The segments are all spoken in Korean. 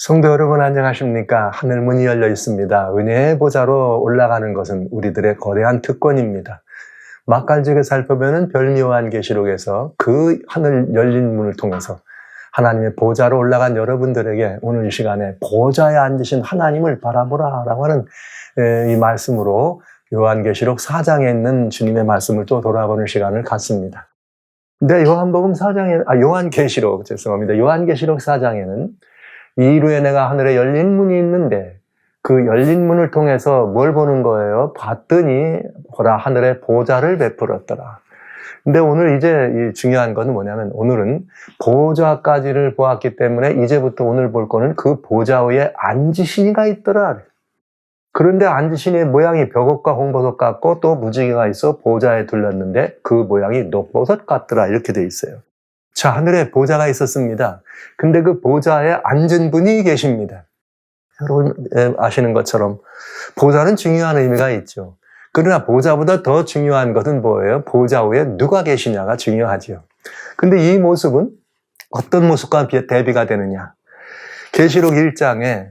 성도 여러분 안녕하십니까? 하늘 문이 열려 있습니다. 은혜의 보좌로 올라가는 것은 우리들의 거대한 특권입니다. 맛깔지게 살펴보면 별묘한 계시록에서 그 하늘 열린 문을 통해서 하나님의 보좌로 올라간 여러분들에게 오늘 이 시간에 보좌에 앉으신 하나님을 바라보라 라고 하는 이 말씀으로 요한계시록 4장에 있는 주님의 말씀을 또 돌아보는 시간을 갖습니다. 근데 요한계시록 4장에는 이후에 내가 하늘에 열린 문이 있는데 그 열린 문을 통해서 뭘 보는 거예요? 봤더니 보라 하늘에 보좌를 베풀었더라. 근데 오늘 이제 이 중요한 것은 뭐냐면 오늘은 보좌까지를 보았기 때문에 이제부터 오늘 볼 거는 그 보좌 위에 앉으신 이가 있더라. 그런데 앉으신 이의 모양이 벽옥과 홍보석 같고 또 무지개가 있어 보좌에 둘렀는데 그 모양이 녹보석 같더라. 이렇게 돼 있어요. 자, 하늘에 보좌가 있었습니다. 근데 그 보좌에 앉은 분이 계십니다. 여러분 아시는 것처럼 보좌는 중요한 의미가 있죠. 그러나 보좌보다 더 중요한 것은 뭐예요? 보좌 위에 누가 계시냐가 중요하죠. 근데 이 모습은 어떤 모습과 대비가 되느냐? 계시록 1장에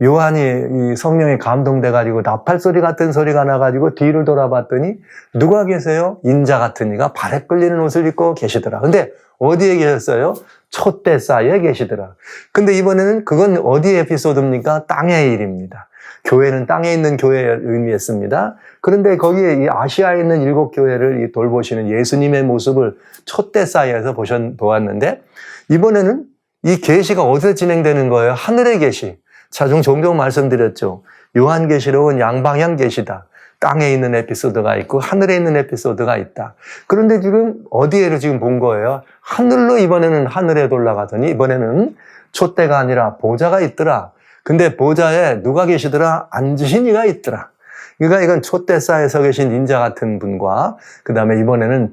요한이 이 성령에 감동돼가지고 나팔소리 같은 소리가 나가지고 뒤를 돌아봤더니 누가 계세요? 인자 같은 이가 발에 끌리는 옷을 입고 계시더라. 근데 어디에 계셨어요? 촛대 사이에 계시더라. 근데 이번에는 그건 어디의 에피소드입니까? 땅의 일입니다. 교회는 땅에 있는 교회를 의미했습니다. 그런데 거기에 이 아시아에 있는 7교회를 돌보시는 예수님의 모습을 촛대 사이에서 보았는데 이번에는 이 계시가 어디서 진행되는 거예요? 하늘의 계시. 자, 종종 말씀드렸죠. 요한계시록은 양방향 계시다. 땅에 있는 에피소드가 있고 하늘에 있는 에피소드가 있다. 그런데 지금 어디에를 지금 본 거예요? 하늘로 이번에는 하늘에 올라가더니 이번에는 촛대가 아니라 보좌가 있더라. 근데 보좌에 누가 계시더라? 앉으신 이가 있더라. 그러니까 이건 촛대사에 서 계신 인자 같은 분과 그 다음에 이번에는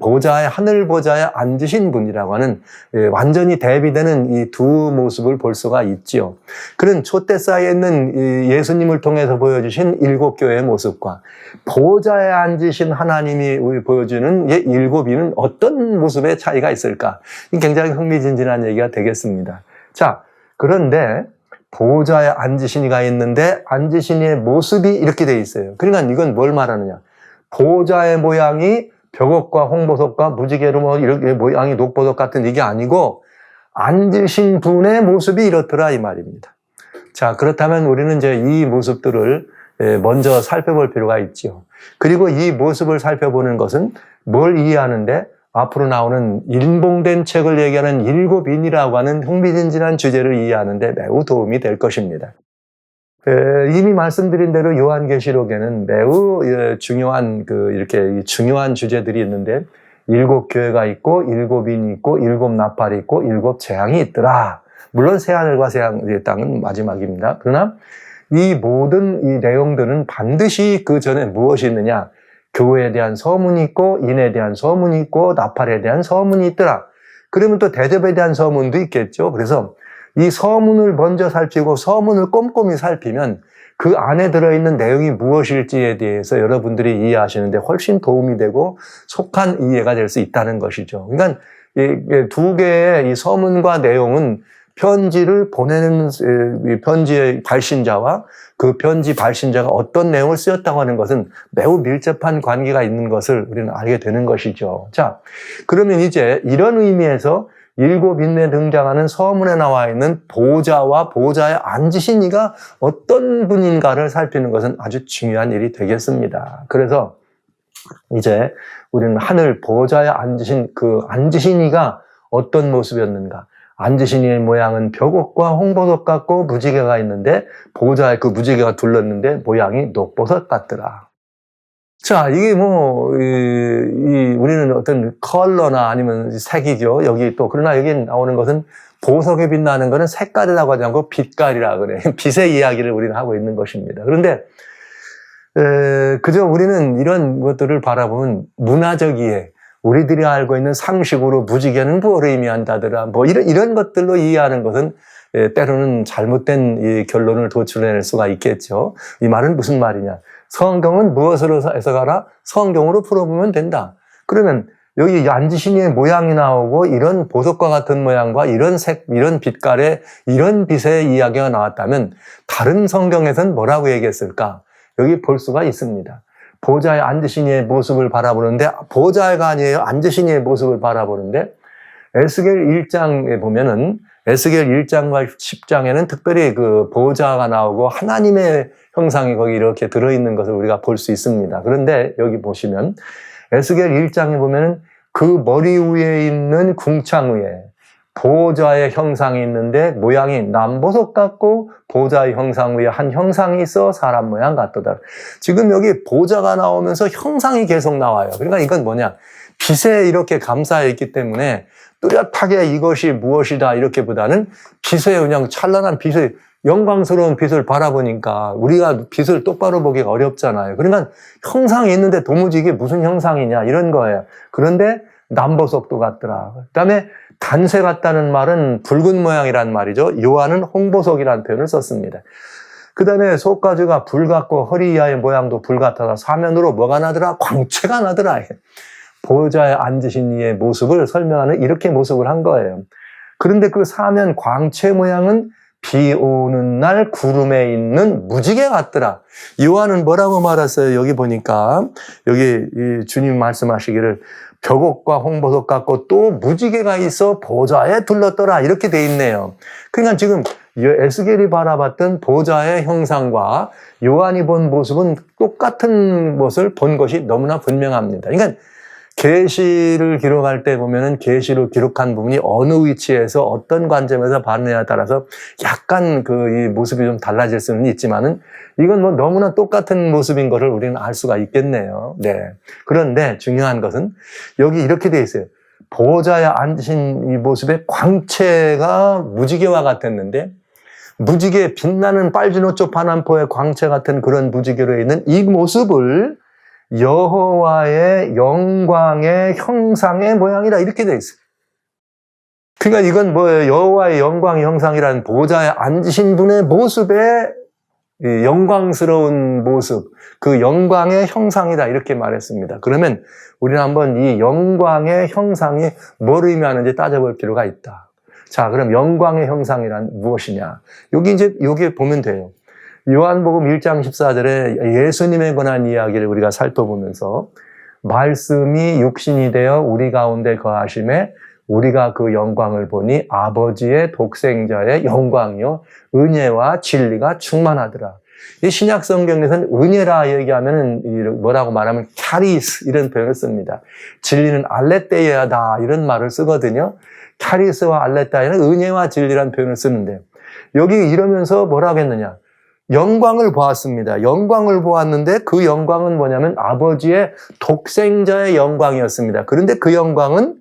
하늘 보좌에 앉으신 분이라고 하는 완전히 대비되는 이 두 모습을 볼 수가 있지요. 그런 촛대사에 있는 예수님을 통해서 보여주신 7교회의 모습과 보좌에 앉으신 하나님이 보여주는 7위는 어떤 모습의 차이가 있을까? 굉장히 흥미진진한 얘기가 되겠습니다. 자, 그런데 보좌에 앉으신 이가 있는데 앉으신 이의 모습이 이렇게 돼 있어요. 그러니까 이건 뭘 말하느냐? 보좌의 모양이 벽옥과 홍보석과 무지개로 이렇게 모양이 녹보석 같은 이게 아니고 앉으신 분의 모습이 이렇더라 이 말입니다. 자, 그렇다면 우리는 이제 이 모습들을 먼저 살펴볼 필요가 있죠. 그리고 이 모습을 살펴보는 것은 뭘 이해하는데 앞으로 나오는 인봉된 책을 얘기하는 7인이라고 하는 흥미진진한 주제를 이해하는데 매우 도움이 될 것입니다. 이미 말씀드린 대로 요한계시록에는 매우 중요한 이렇게 중요한 주제들이 있는데 7교회가 있고 7인이 있고 7나팔이 있고 7재앙이 있더라. 물론 새하늘과 새 땅은 마지막입니다. 그러나 이 모든 이 내용들은 반드시 그 전에 무엇이 있느냐? 교회에 대한 서문이 있고 인에 대한 서문이 있고 나팔에 대한 서문이 있더라. 그러면 또 대접에 대한 서문도 있겠죠. 그래서 이 서문을 먼저 살피고 서문을 꼼꼼히 살피면 그 안에 들어있는 내용이 무엇일지에 대해서 여러분들이 이해하시는데 훨씬 도움이 되고 속한 이해가 될 수 있다는 것이죠. 그러니까 두 개의 이 서문과 내용은 편지를 보내는 편지의 발신자와 그 편지 발신자가 어떤 내용을 쓰였다고 하는 것은 매우 밀접한 관계가 있는 것을 우리는 알게 되는 것이죠. 자, 그러면 이제 이런 의미에서 7인에 등장하는 서문에 나와 있는 보좌와 보좌에 앉으신 이가 어떤 분인가를 살피는 것은 아주 중요한 일이 되겠습니다. 그래서 이제 우리는 하늘 보좌에 앉으신 그 앉으신 이가 어떤 모습이었는가? 앉으신 이의 모양은 벽옥과 홍보석 같고 무지개가 있는데 보좌에 그 무지개가 둘렀는데 모양이 녹보석 같더라. 자, 이게 우리는 어떤 컬러나 아니면 색이죠. 여기 또, 그러나 여기 나오는 것은 보석에 빛나는 것은 색깔이라고 하지 않고 빛깔이라 그래요. 빛의 이야기를 우리는 하고 있는 것입니다. 그런데, 그저 우리는 이런 것들을 바라보면 문화적 이해, 우리들이 알고 있는 상식으로 무지개는 뭘 의미한다더라. 이런 것들로 이해하는 것은 때로는 잘못된 이 결론을 도출해낼 수가 있겠죠. 이 말은 무슨 말이냐? 성경은 무엇으로 해석하라? 성경으로 풀어보면 된다. 그러면 여기 앉으신 이의 모양이 나오고 이런 보석과 같은 모양과 이런 색, 이런 빛깔의 이런 빛의 이야기가 나왔다면 다른 성경에서는 뭐라고 얘기했을까? 여기 볼 수가 있습니다. 보좌에 앉으신 이의 모습을 바라보는데 보좌가 아니에요. 앉으신 이의 모습을 바라보는데 에스겔 1장에 보면은 에스겔 1장과 10장에는 특별히 그 보좌가 나오고 하나님의 형상이 거기 이렇게 들어있는 것을 우리가 볼 수 있습니다. 그런데 여기 보시면 에스겔 1장에 보면은 그 머리 위에 있는 궁창 위에 보좌의 형상이 있는데 모양이 남보석 같고 보좌의 형상 위에 한 형상이 있어 사람 모양 같도다. 지금 여기 보좌가 나오면서 형상이 계속 나와요. 그러니까 이건 뭐냐? 빛에 이렇게 감싸여 있기 때문에 뚜렷하게 이것이 무엇이다 이렇게보다는 빛에 그냥 찬란한 빛을 영광스러운 빛을 바라보니까 우리가 빛을 똑바로 보기가 어렵잖아요. 그러니까 형상이 있는데 도무지 이게 무슨 형상이냐 이런 거예요. 그런데 남보석도 같더라. 그다음에 단쇠 같다는 말은 붉은 모양이란 말이죠. 요한은 홍보석이라는 표현을 썼습니다. 그 다음에 속가지가 불 같고 허리 이하의 모양도 불 같아서 사면으로 뭐가 나더라? 광채가 나더라. 보좌에 앉으신 이의 모습을 설명하는 이렇게 모습을 한 거예요. 그런데 그 사면 광채 모양은 비 오는 날 구름에 있는 무지개 같더라. 요한은 뭐라고 말했어요? 여기 보니까 여기 주님 말씀하시기를 벽옥과 홍보석 같고 또 무지개가 있어 보좌에 둘렀더라 이렇게 돼 있네요. 그러니까 지금 에스겔이 바라봤던 보좌의 형상과 요한이 본 모습은 똑같은 것을 본 것이 너무나 분명합니다. 그러니까 계시를 기록할 때 보면은 계시로 기록한 부분이 어느 위치에서 어떤 관점에서 봤느냐에 따라서 약간 이 모습이 좀 달라질 수는 있지만은 이건 뭐 너무나 똑같은 모습인 것을 우리는 알 수가 있겠네요. 네. 그런데 중요한 것은 여기 이렇게 돼 있어요. 보좌에 앉으신 이 모습의 광채가 무지개와 같았는데 무지개 빛나는 빨주노초 파남포의 광채 같은 그런 무지개로 있는 이 모습을 여호와의 영광의 형상의 모양이라 이렇게 돼 있어요. 그러니까 이건 뭐예요? 여호와의 영광의 형상이라는 보좌에 앉으신 분의 모습의 영광스러운 모습, 그 영광의 형상이다 이렇게 말했습니다. 그러면 우리는 한번 이 영광의 형상이 뭘 의미하는지 따져볼 필요가 있다. 자, 그럼 영광의 형상이란 무엇이냐? 여기 보면 돼요. 요한복음 1장 14절에 예수님에 관한 이야기를 우리가 살펴보면서 말씀이 육신이 되어 우리 가운데 거하심에 우리가 그 영광을 보니 아버지의 독생자의 영광이요 은혜와 진리가 충만하더라. 이 신약 성경에서는 은혜라 얘기하면 뭐라고 말하면 카리스 이런 표현을 씁니다. 진리는 알레테이아다 이런 말을 쓰거든요. 카리스와 알레테이아는 은혜와 진리라는 표현을 쓰는데 여기 이러면서 뭐라고 했느냐? 영광을 보았습니다. 영광을 보았는데 그 영광은 뭐냐면 아버지의 독생자의 영광이었습니다. 그런데 그 영광은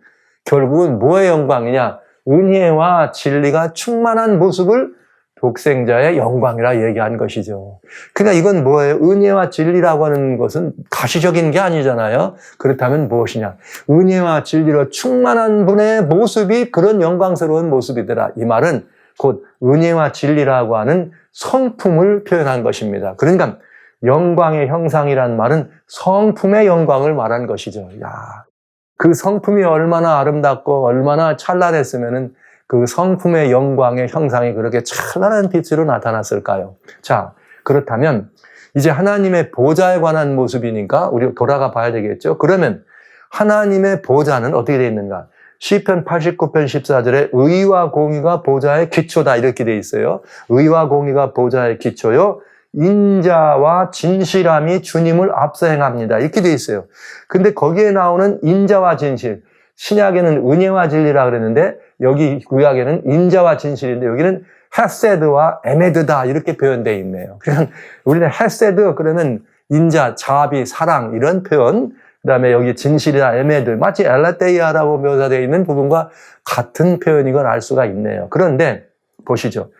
결국은 뭐의 영광이냐? 은혜와 진리가 충만한 모습을 독생자의 영광이라 얘기한 것이죠. 그러니까 이건 뭐예요? 은혜와 진리라고 하는 것은 가시적인 게 아니잖아요. 그렇다면 무엇이냐? 은혜와 진리로 충만한 분의 모습이 그런 영광스러운 모습이더라. 이 말은 곧 은혜와 진리라고 하는 성품을 표현한 것입니다. 그러니까 영광의 형상이란 말은 성품의 영광을 말한 것이죠. 야, 그 성품이 얼마나 아름답고 얼마나 찬란했으면은 그 성품의 영광의 형상이 그렇게 찬란한 빛으로 나타났을까요? 자, 그렇다면 이제 하나님의 보좌에 관한 모습이니까 우리 돌아가 봐야 되겠죠. 그러면 하나님의 보좌는 어떻게 되어 있는가? 시편 89편 14절에 의와 공의가 보좌의 기초다 이렇게 되어 있어요. 의와 공의가 보좌의 기초요. 인자와 진실함이 주님을 앞서 행합니다. 이렇게 되어 있어요. 근데 거기에 나오는 인자와 진실, 신약에는 은혜와 진리라 그랬는데 여기 구약에는 인자와 진실인데 여기는 헤세드와 에메드다 이렇게 표현되어 있네요. 그냥 우리는 헤세드 그러면 인자, 자비, 사랑 이런 표현, 그 다음에 여기 진실이나 에메드, 마치 엘라테이아라고 묘사되어 있는 부분과 같은 표현인 걸 알 수가 있네요. 그런데 보시죠.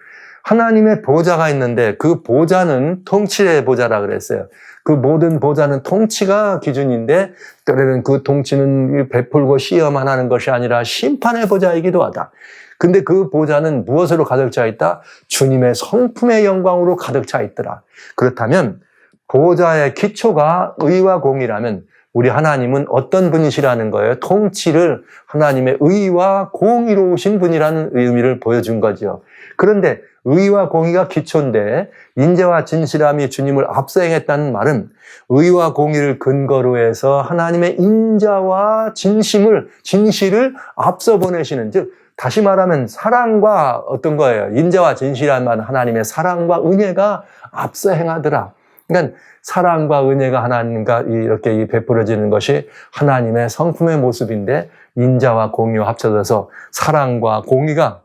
하나님의 보좌가 있는데 그 보좌는 통치의 보좌라 그랬어요. 그 모든 보좌는 통치가 기준인데 때로는 그 통치는 베풀고 시험만 하는 것이 아니라 심판의 보좌이기도 하다. 근데 그 보좌는 무엇으로 가득 차 있다? 주님의 성품의 영광으로 가득 차 있더라. 그렇다면 보좌의 기초가 의와 공이라면 우리 하나님은 어떤 분이시라는 거예요? 통치를 하나님의 의와 공의로우신 분이라는 의미를 보여준 거죠. 그런데 의와 공의가 기초인데 인자와 진실함이 주님을 앞서 행했다는 말은 의와 공의를 근거로 해서 하나님의 인자와 진실을 앞서 보내시는, 즉 다시 말하면 사랑과 어떤 거예요? 인자와 진실함만 하나님의 사랑과 은혜가 앞서 행하더라. 그러니까 사랑과 은혜가 하나님과 이렇게 베풀어지는 것이 하나님의 성품의 모습인데 인자와 공의와 합쳐져서 사랑과 공의가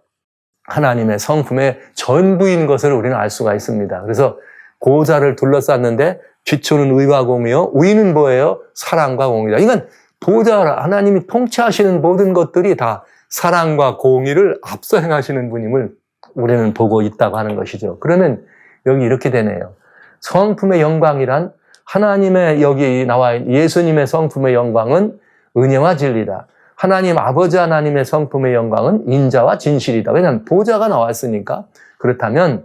하나님의 성품의 전부인 것을 우리는 알 수가 있습니다. 그래서 보좌를 둘러쌌는데 기초는 의와 공의요, 우위는 뭐예요? 사랑과 공의다. 그러니까 보좌, 하나님이 통치하시는 모든 것들이 다 사랑과 공의를 앞서 행하시는 분임을 우리는 보고 있다고 하는 것이죠. 그러면 여기 이렇게 되네요. 성품의 영광이란 하나님의, 여기 나와 있는 예수님의 성품의 영광은 은혜와 진리다. 하나님 아버지 하나님의 성품의 영광은 인자와 진실이다. 왜냐하면 보좌가 나왔으니까. 그렇다면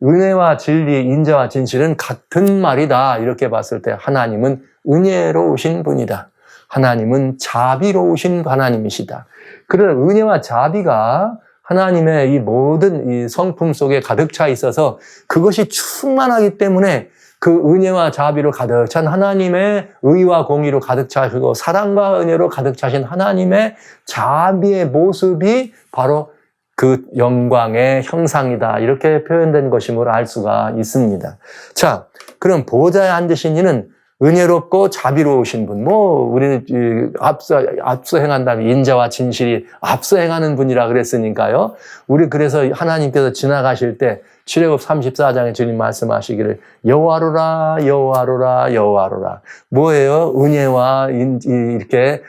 은혜와 진리, 인자와 진실은 같은 말이다. 이렇게 봤을 때 하나님은 은혜로우신 분이다. 하나님은 자비로우신 하나님이시다. 그런 은혜와 자비가 하나님의 이 모든 이 성품 속에 가득 차 있어서 그것이 충만하기 때문에 그 은혜와 자비로 가득 찬 하나님의 의와 공의로 가득 차시고 사랑과 은혜로 가득 차신 하나님의 자비의 모습이 바로 그 영광의 형상이다. 이렇게 표현된 것임을 알 수가 있습니다. 자, 그럼 보좌에 앉으신 이는 은혜롭고 자비로우신 분, 우리는 앞서 행한다면 인자와 진실이 앞서 행하는 분이라 그랬으니까요. 우리 그래서 하나님께서 지나가실 때 출애굽 34장에 주님 말씀하시기를 여호와로라 여호와로라 여호와로라. 뭐예요? 은혜와 이렇게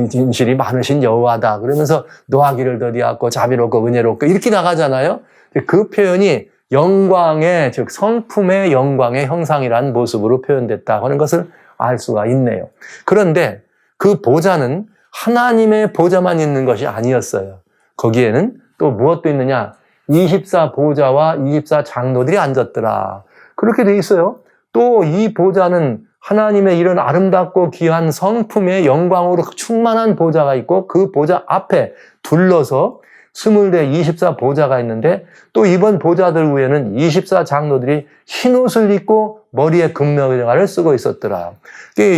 진실이 많으신 여호와다. 그러면서 노하기를 더디하고 자비롭고 은혜롭고 이렇게 나가잖아요. 그 표현이 영광의, 즉 성품의 영광의 형상이라는 모습으로 표현됐다 하는 것을 알 수가 있네요. 그런데 그 보좌는 하나님의 보좌만 있는 것이 아니었어요. 거기에는 또 무엇도 있느냐? 24보좌와 24장로들이 앉았더라. 그렇게 돼 있어요. 또 이 보좌는 하나님의 이런 아름답고 귀한 성품의 영광으로 충만한 보좌가 있고 그 보좌 앞에 둘러서 20대 24보좌가 있는데 또 이번 보좌들 위에는 24장로들이 흰옷을 입고 머리에 금명을 쓰고 있었더라.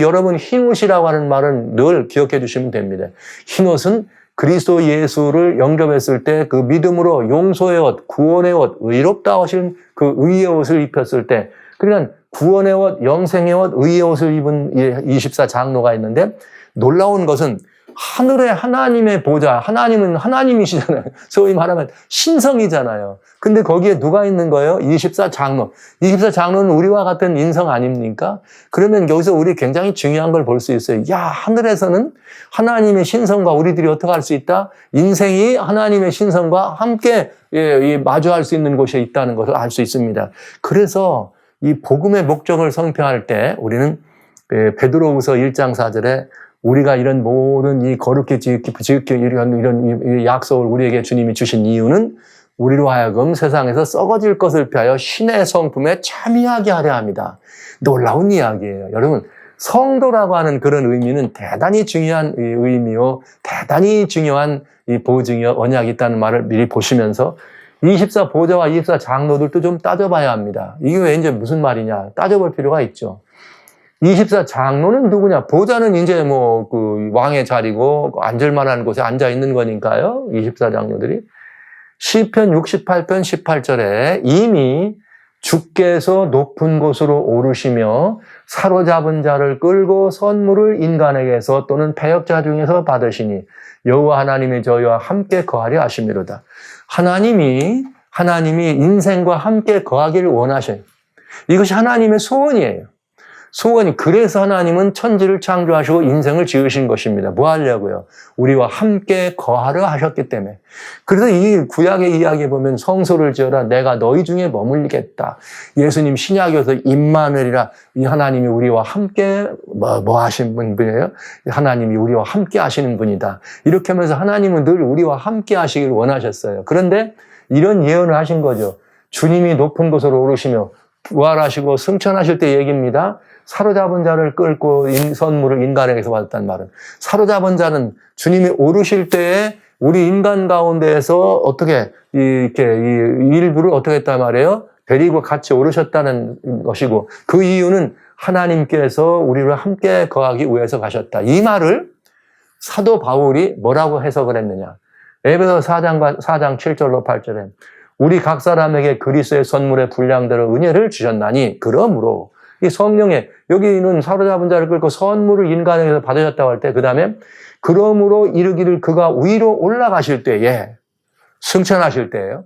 여러분, 흰옷이라고 하는 말은 늘 기억해 주시면 됩니다. 흰옷은 그리스도 예수를 영접했을 때 그 믿음으로 용서의 옷, 구원의 옷, 의롭다 하신 그 의의 옷을 입혔을 때, 그러니까 구원의 옷, 영생의 옷, 의의 옷을 입은 24장로가 있는데 놀라운 것은 하늘의 하나님의 보좌, 하나님은 하나님이시잖아요. 소위 말하면 신성이잖아요. 근데 거기에 누가 있는 거예요? 24장로. 24장로는 우리와 같은 인성 아닙니까? 그러면 여기서 우리 굉장히 중요한 걸 볼 수 있어요. 야, 하늘에서는 하나님의 신성과 우리들이 어떻게 할 수 있다? 인생이 하나님의 신성과 함께 마주할 수 있는 곳에 있다는 것을 알 수 있습니다. 그래서 이 복음의 목적을 성취할 때 우리는 베드로후서 1장 4절에 우리가 이런 모든 이 거룩히 지키 이런 약속을 우리에게 주님이 주신 이유는 우리로 하여금 세상에서 썩어질 것을 피하여 신의 성품에 참여하게 하려 합니다. 놀라운 이야기예요. 여러분, 성도라고 하는 그런 의미는 대단히 중요한 의미요, 대단히 중요한 이 보증이 언약이 있다는 말을 미리 보시면서 24보좌와 24장로들도 좀 따져봐야 합니다. 이게 이제 무슨 말이냐? 따져볼 필요가 있죠. 24장로는 누구냐? 보좌는 이제 그 왕의 자리고 앉을 만한 곳에 앉아 있는 거니까요. 24장로들이. 시편 68편 18절에 이미 주께서 높은 곳으로 오르시며 사로잡은 자를 끌고 선물을 인간에게서 또는 패역자 중에서 받으시니 여호와 하나님이 저희와 함께 거하려 하심이로다. 하나님이 인생과 함께 거하기를 원하셔요. 이것이 하나님의 소원이에요. 소원이. 그래서 하나님은 천지를 창조하시고 인생을 지으신 것입니다. 뭐 하려고요? 우리와 함께 거하려 하셨기 때문에. 그래서 이 구약의 이야기에 보면 성소를 지어라 내가 너희 중에 머물리겠다. 예수님 신약에서 임마누엘이라, 이 하나님이 우리와 함께 뭐 하신 분이에요? 하나님이 우리와 함께 하시는 분이다. 이렇게 하면서 하나님은 늘 우리와 함께 하시길 원하셨어요. 그런데 이런 예언을 하신 거죠. 주님이 높은 곳으로 오르시며 부활하시고 승천하실 때 얘기입니다. 사로잡은 자를 끌고 선물을 인간에게서 받았단 말은, 사로잡은 자는 주님이 오르실 때에 우리 인간 가운데에서 어떻게 이렇게 이 일부를 어떻게 했단 말이에요? 데리고 같이 오르셨다는 것이고, 그 이유는 하나님께서 우리를 함께 거하기 위해서 가셨다. 이 말을 사도 바울이 뭐라고 해석을 했느냐? 에베소 4장 7절로 8절에 우리 각 사람에게 그리스도의 선물의 분량대로 은혜를 주셨나니, 그러므로 이 성령에, 여기는 사로잡은 자를 끌고 선물을 인간에게서 받으셨다고 할 때, 그 다음에 그러므로 이르기를 그가 위로 올라가실 때에, 승천하실 때예요.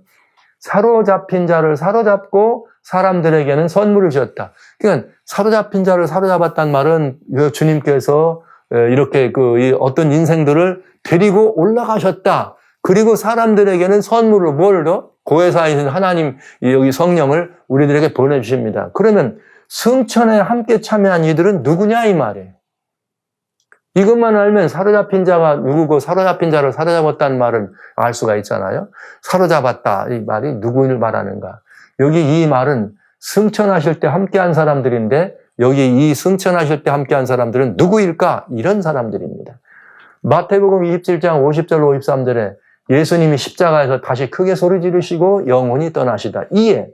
사로잡힌 자를 사로잡고 사람들에게는 선물을 주셨다. 그러니까 사로잡힌 자를 사로잡았단 말은 주님께서 이렇게 어떤 인생들을 데리고 올라가셨다. 그리고 사람들에게는 선물로 뭘 더? 고해사이신 하나님, 여기 성령을 우리들에게 보내주십니다. 그러면 승천에 함께 참여한 이들은 누구냐 이 말이에요. 이것만 알면 사로잡힌 자가 누구고 사로잡힌 자를 사로잡았다는 말은 알 수가 있잖아요. 사로잡았다, 이 말이 누구를 말하는가. 여기 이 말은 승천하실 때 함께한 사람들인데, 여기 이 승천하실 때 함께한 사람들은 누구일까? 이런 사람들입니다. 마태복음 27장 50절로 53절에 예수님이 십자가에서 다시 크게 소리 지르시고 영혼이 떠나시다. 이에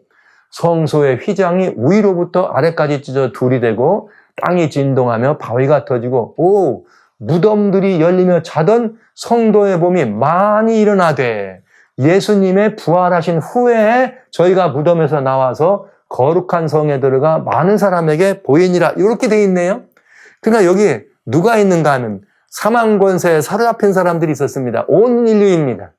성소의 휘장이 위로부터 아래까지 찢어 둘이 되고 땅이 진동하며 바위가 터지고 무덤들이 열리며 자던 성도의 몸이 많이 일어나되, 예수님의 부활하신 후에 저희가 무덤에서 나와서 거룩한 성에 들어가 많은 사람에게 보이니라. 이렇게 돼 있네요. 그러니까 여기 누가 있는가 하면 사망 권세에 사로잡힌 사람들이 있었습니다. 온 인류입니다.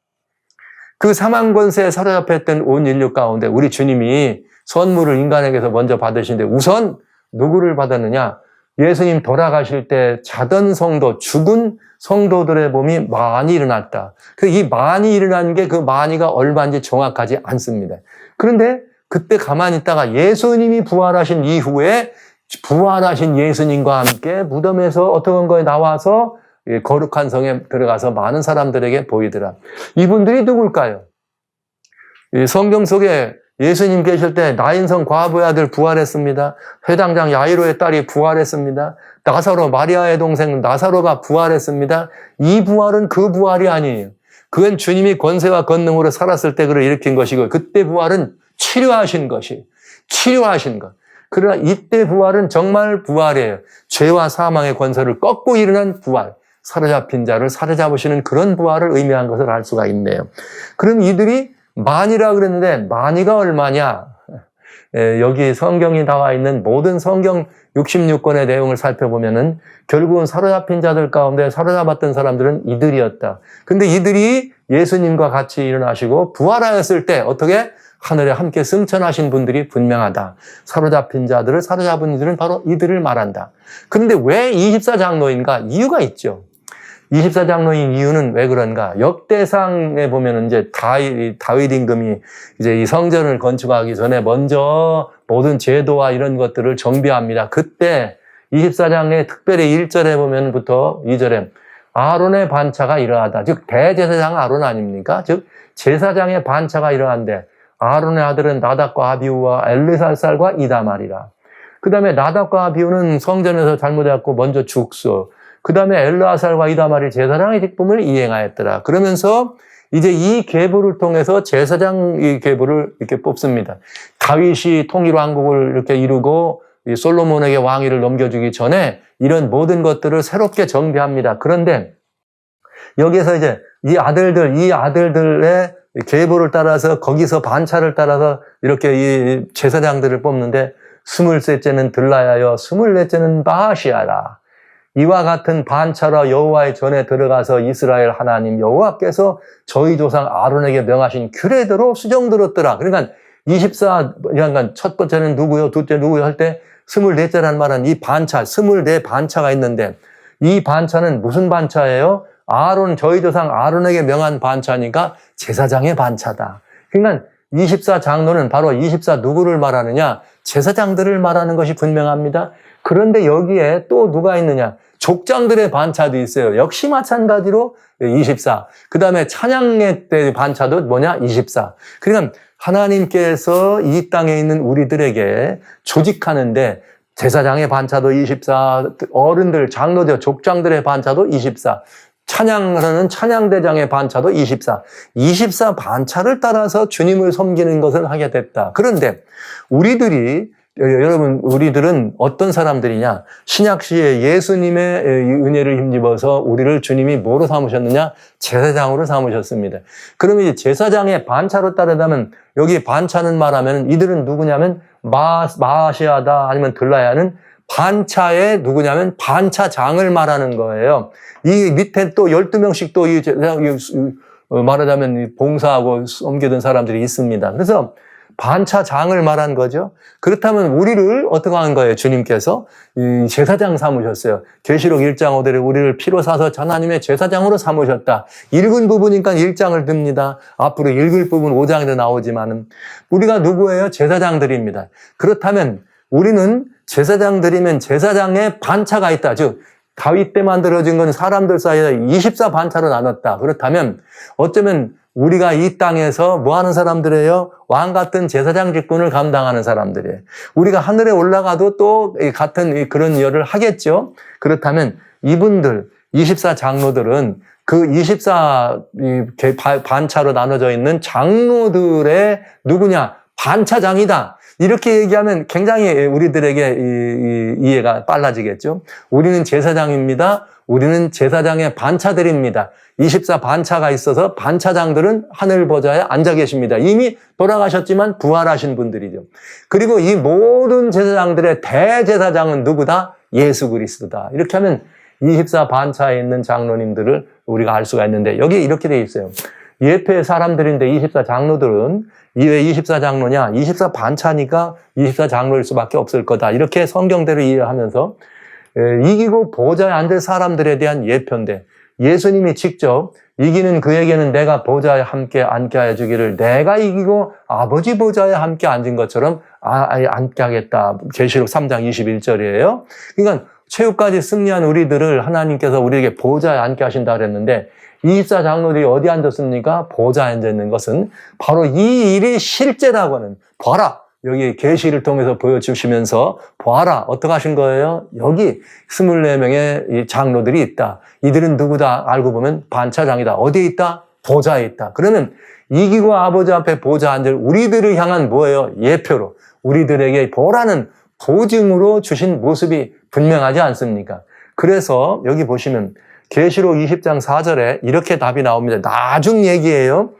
그 사망 권세에 사로잡혔던 온 인류 가운데 우리 주님이 선물을 인간에게서 먼저 받으시는데, 우선 누구를 받았느냐? 예수님 돌아가실 때 자던 성도, 죽은 성도들의 몸이 많이 일어났다. 이 많이 일어난 게 그 많이가 얼마인지 정확하지 않습니다. 그런데 그때 가만히 있다가 예수님이 부활하신 이후에 부활하신 예수님과 함께 무덤에서 어떤 거에 나와서 거룩한 성에 들어가서 많은 사람들에게 보이더라. 이분들이 누굴까요? 성경 속에 예수님 계실 때 나인성 과부의 아들 부활했습니다. 회당장 야이로의 딸이 부활했습니다. 나사로, 마리아의 동생 나사로가 부활했습니다. 이 부활은 그 부활이 아니에요. 그건 주님이 권세와 권능으로 살았을 때 그를 일으킨 것이고, 그때 부활은 치료하신 것이, 치료하신 것. 그러나 이때 부활은 정말 부활이에요. 죄와 사망의 권세를 꺾고 일어난 부활. 사로잡힌 자를 사로잡으시는 그런 부활을 의미한 것을 알 수가 있네요. 그럼 이들이 많이라 그랬는데 많이가 얼마냐? 여기 성경이 나와 있는 모든 성경 66권의 내용을 살펴보면은 결국은 사로잡힌 자들 가운데 사로잡았던 사람들은 이들이었다. 근데 이들이 예수님과 같이 일어나시고 부활하였을 때 어떻게? 하늘에 함께 승천하신 분들이 분명하다. 사로잡힌 자들을 사로잡은 이들은 바로 이들을 말한다. 그런데 왜 24장로인가? 이유가 있죠. 24장로인 이유는 왜 그런가? 역대상에 보면 이제 다윗 임금이 이제 이 성전을 건축하기 전에 먼저 모든 제도와 이런 것들을 정비합니다. 그때 24장에 특별히 1절에 보면부터 2절에 아론의 반차가 이러하다. 즉 대제사장 아론 아닙니까? 즉 제사장의 반차가 이러한데, 아론의 아들은 나답과 아비후와 엘르살살과 이다말이라. 그 다음에 나답과 아비후는 성전에서 잘못해갖고 먼저 죽소. 그 다음에 엘르아살과 이다말이 제사장의 직분을 이행하였더라. 그러면서 이제 이 계보를 통해서 제사장 이 계보를 이렇게 뽑습니다. 다윗이 통일왕국을 이렇게 이루고 솔로몬에게 왕위를 넘겨주기 전에 이런 모든 것들을 새롭게 정비합니다. 그런데 여기에서 이제 이 아들들의 계보를 따라서 거기서 반차를 따라서 이렇게 이 제사장들을 뽑는데, 23째는 들라야여 24째는 바하시아라. 이와 같은 반차로 여호와의 전에 들어가서 이스라엘 하나님 여호와께서 저희 조상 아론에게 명하신 규례대로 수정들었더라. 그러니까 24, 그러니까 첫 번째는 누구요? 둘째 누구요? 할 때 24째라는 말은 이 반차, 24 반차가 있는데, 이 반차는 무슨 반차예요? 저희 조상 아론에게 명한 반차니까 제사장의 반차다. 그러니까 24장로는 바로 24 누구를 말하느냐? 제사장들을 말하는 것이 분명합니다. 그런데 여기에 또 누가 있느냐? 족장들의 반차도 있어요. 역시 마찬가지로 24. 그 다음에 찬양의 때 반차도 뭐냐? 24. 그러니까 하나님께서 이 땅에 있는 우리들에게 조직하는데 제사장의 반차도 24, 어른들, 장로들, 족장들의 반차도 24, 찬양하는 찬양대장의 반차도 24. 24 반차를 따라서 주님을 섬기는 것을 하게 됐다. 그런데 우리들은 어떤 사람들이냐? 신약시에 예수님의 은혜를 힘입어서 우리를 주님이 뭐로 삼으셨느냐? 제사장으로 삼으셨습니다. 그러면 이제 제사장의 반차로 따르다면 여기 반차는 말하면 이들은 누구냐면 마시아다 아니면 들라야는 반차의 누구냐면 반차장을 말하는 거예요. 이 밑에 또 12명씩 또 말하자면 봉사하고 섬기던 사람들이 있습니다. 그래서 반차장을 말한 거죠. 그렇다면 우리를 어떻게 하는 거예요? 주님께서 제사장 삼으셨어요. 계시록 1장 5절에 우리를 피로 사서 하나님의 제사장으로 삼으셨다. 읽은 부분이니까 1장을 듭니다. 앞으로 읽을 부분 5장에도 나오지만은 우리가 누구예요? 제사장들입니다. 그렇다면 우리는 제사장들이면 제사장의 반차가 있다. 즉 다윗 때 만들어진 건 사람들 사이에 24 반차로 나눴다. 그렇다면 어쩌면 우리가 이 땅에서 뭐 하는 사람들이에요? 왕 같은 제사장 직분을 감당하는 사람들이에요. 우리가 하늘에 올라가도 또 같은 그런 일을 하겠죠. 그렇다면 이분들 24 장로들은 그 24 반차로 나눠져 있는 장로들의 누구냐? 반차장이다. 이렇게 얘기하면 굉장히 우리들에게 이해가 빨라지겠죠. 우리는 제사장입니다. 우리는 제사장의 반차들입니다. 24 반차가 있어서 반차장들은 하늘 보좌에 앉아 계십니다. 이미 돌아가셨지만 부활하신 분들이죠. 그리고 이 모든 제사장들의 대제사장은 누구다? 예수 그리스도다. 이렇게 하면 24 반차에 있는 장로님들을 우리가 알 수가 있는데 여기 이렇게 돼 있어요. 예표의 사람들인데 24 장로들은 왜 24 장로냐? 24 반차니까 24 장로일 수밖에 없을 거다. 이렇게 성경대로 이해하면서 이기고 보좌에 앉을 사람들에 대한 예표인데 예수님이 직접 이기는 그에게는 내가 보좌에 함께 앉게 하여 주기를 내가 이기고 아버지 보좌에 함께 앉은 것처럼 앉게 하겠다. 계시록 3장 21절이에요. 그러니까 최후까지 승리한 우리들을 하나님께서 우리에게 보좌에 앉게 하신다 그랬는데 24 장로들이 어디 앉았습니까? 보좌에 앉아 있는 것은 바로 이 일이 실제라고 하는 봐라. 여기 계시를 통해서 보여주시면서 봐라. 어떻게 하신 거예요? 여기 24명의 장로들이 있다. 이들은 누구다? 알고 보면 반차장이다. 어디에 있다? 보좌에 있다. 그러면 이기고 아버지 앞에 보좌에 앉을 우리들을 향한 뭐예요? 예표로 우리들에게 보라는 보증으로 주신 모습이 분명하지 않습니까? 그래서 여기 보시면 계시록 20장 4절에 이렇게 답이 나옵니다. 나중 얘기예요.